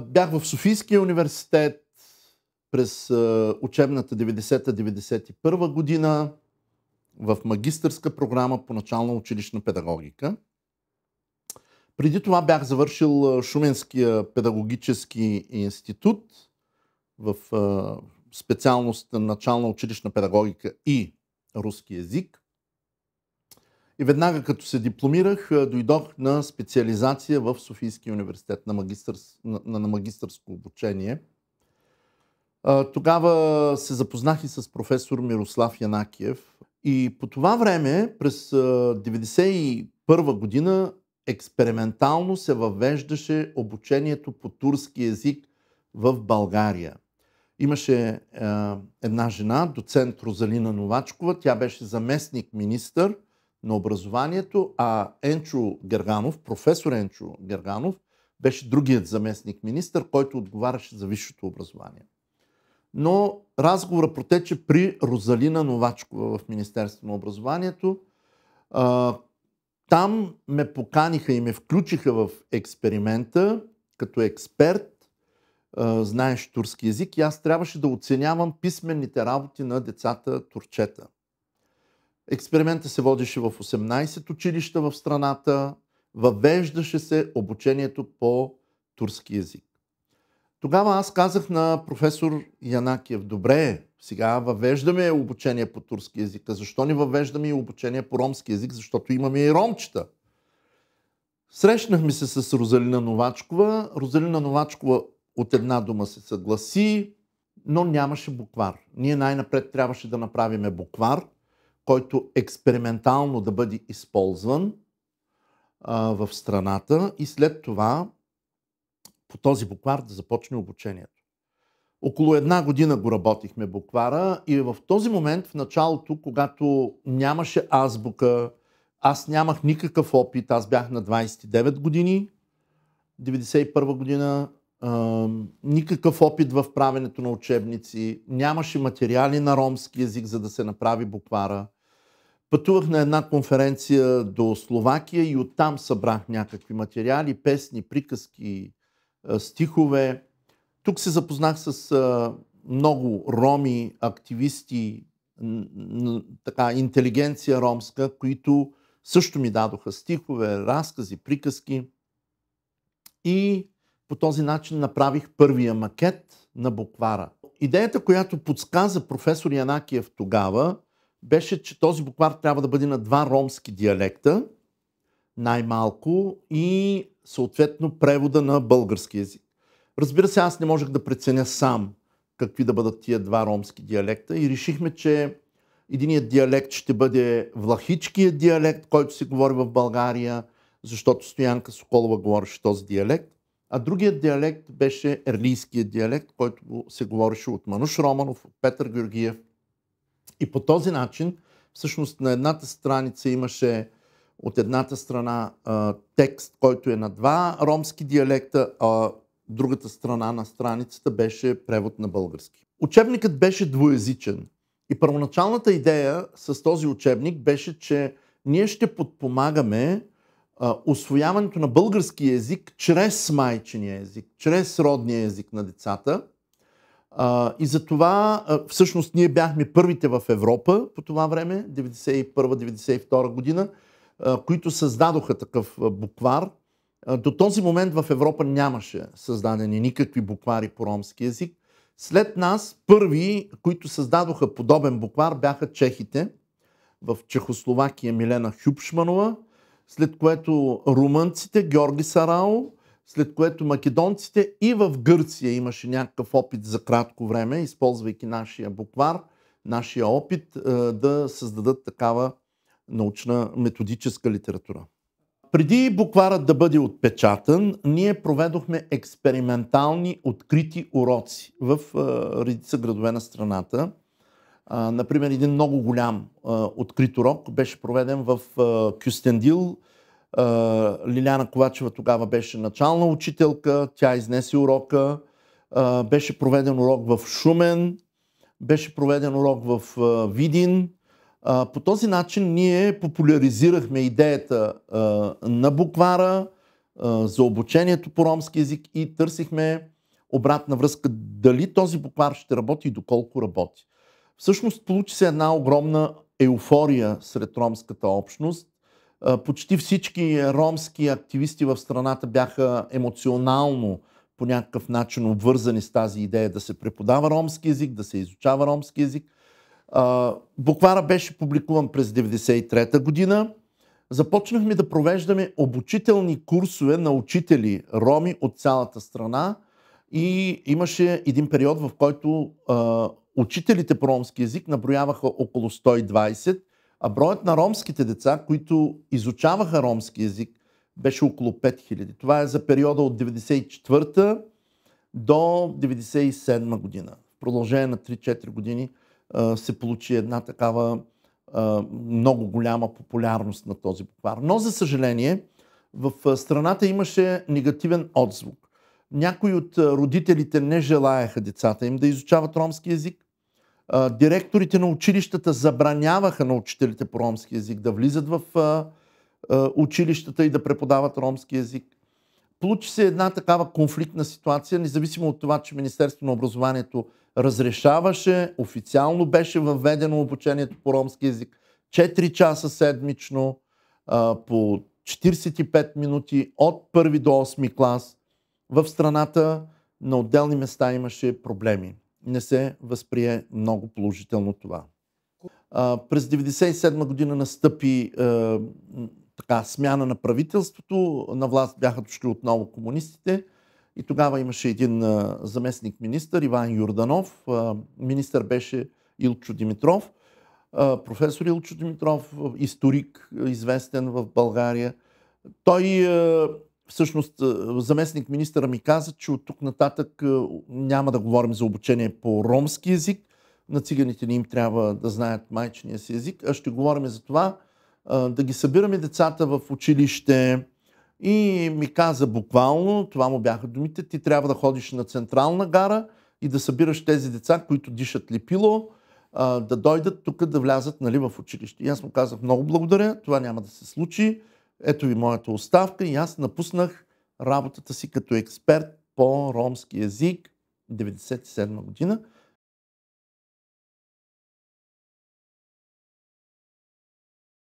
Бях в Софийския университет през учебната 90-91 година в магистърска програма по начална училищна педагогика. Преди това бях завършил Шуменския педагогически институт в специалност начална училищна педагогика и руски език. И веднага като се дипломирах, дойдох на специализация в Софийския университет на магистърско обучение. Тогава се запознах и с професор Мирослав Янакиев. И по това време, през 1991 година, експериментално се въвеждаше обучението по турски език в България. Имаше една жена, доцент Розалина Новачкова, тя беше заместник министър на образованието, а Енчо Герганов, професор Енчо Герганов, беше другият заместник министър, който отговаряше за висшето образование. Но разговорът протече при Розалина Новачкова в Министерството на образованието. Там ме поканиха и ме включиха в експеримента като експерт, знаеш турски език, и аз трябваше да оценявам писменните работи на децата турчета. Експериментът се водеше в 18 училища в страната, въвеждаше се обучението по турски език. Тогава аз казах на професор Янакиев: добре, сега въвеждаме обучение по турски език, а защо не въвеждаме и обучение по ромски език, защото имаме и ромчета. Срещнахме се с Розалина Новачкова. Розалина Новачкова от една дума се съгласи, но нямаше буквар. Ние най-напред трябваше да направим буквар, който експериментално да бъде използван в страната и след това по този буквар да започне обучението. Около една година го работихме буквара и в този момент, в началото, когато нямаше азбука, аз нямах никакъв опит, аз бях на 29 години, 91 година, никакъв опит в правенето на учебници, нямаше материали на ромски език, за да се направи буквара. Пътувах на една конференция до Словакия и оттам събрах някакви материали, песни, приказки, стихове. Тук се запознах с много роми, активисти, така, интелигенция ромска, които също ми дадоха стихове, разкази, приказки. И по този начин направих първия макет на буквара. Идеята, която подсказа професор Янакиев тогава, беше, че този буквар трябва да бъде на два ромски диалекта, най-малко, и съответно превода на български език. Разбира се, аз не можех да преценя сам какви да бъдат тия два ромски диалекта и решихме, че единият диалект ще бъде влахичкият диалект, който се говори в България, защото Стоянка Соколова говореше този диалект, а другият диалект беше ерлийският диалект, който се говореше от Мануш Романов, от Петър Георгиев. И по този начин, всъщност на едната страница имаше от едната страна текст, който е на два ромски диалекта, а другата страна на страницата беше превод на български. Учебникът беше двуезичен. И първоначалната идея с този учебник беше, че ние ще подпомагаме усвояването на български език чрез майчиния език, чрез родния език на децата. И за това, всъщност, ние бяхме първите в Европа по това време, 91-92 година, които създадоха такъв буквар. До този момент в Европа нямаше създадени никакви буквари по ромски език. След нас първи, които създадоха подобен буквар, бяха чехите. В Чехословакия Милена Хюбшманова, след което румънците Георги Сарао, след което македонците, и в Гърция имаше някакъв опит за кратко време, използвайки нашия буквар, нашия опит да създадат такава научна методическа литература. Преди букварът да бъде отпечатан, ние проведохме експериментални открити уроци в редица градове на страната. Например, един много голям открит урок беше проведен в Кюстендил. Лиляна Ковачева тогава беше начална учителка, тя изнесе урока. Беше проведен урок в Шумен, беше проведен урок в Видин. По този начин ние популяризирахме идеята на буквара, за обучението по ромски език и търсихме обратна връзка дали този буквар ще работи и доколко работи. Всъщност получи се една огромна еуфория сред ромската общност. Почти всички ромски активисти в страната бяха емоционално по някакъв начин обвързани с тази идея да се преподава ромски език, да се изучава ромски език. Буквара беше публикуван през 1993 година. Започнахме да провеждаме обучителни курсове на учители роми от цялата страна и имаше един период, в който учителите по ромски език наброяваха около 120, а броят на ромските деца, които изучаваха ромски език, беше около 5000. Това е за периода от 1994 до 1997 година. В продължение на 3-4 години се получи една такава много голяма популярност на този буквар. Но, за съжаление, в страната имаше негативен отзвук. Някои от родителите не желаяха децата им да изучават ромски език. Директорите на училищата забраняваха на учителите по ромски език да влизат в училищата и да преподават ромски език. Получи се една такава конфликтна ситуация, независимо от това, че Министерството на образованието разрешаваше, официално беше въведено обучението по ромски език 4 часа седмично, по 45 минути от 1 до 8 клас. В страната на отделни места имаше проблеми. Не се възприе много положително това. През 1997 година настъпи смяна на правителството. На власт бяха дошли отново комунистите и тогава имаше един заместник-министър, Иван Юрданов. Министър беше Илчо Димитров. Професор Илчо Димитров, историк, известен в България. Той, всъщност, заместник-министъра ми каза, че от тук нататък няма да говорим за обучение по ромски език. На циганите не им трябва да знаят майчиния си език, а ще говорим за това да ги събираме децата в училище. И ми каза буквално, това му бяха думите, ти трябва да ходиш на Централна гара и да събираш тези деца, които дишат лепило, да дойдат тук да влязат в училище. И аз му казах, много благодаря, това няма да се случи. Ето ви моята оставка и аз напуснах работата си като експерт по ромски език 1997 година.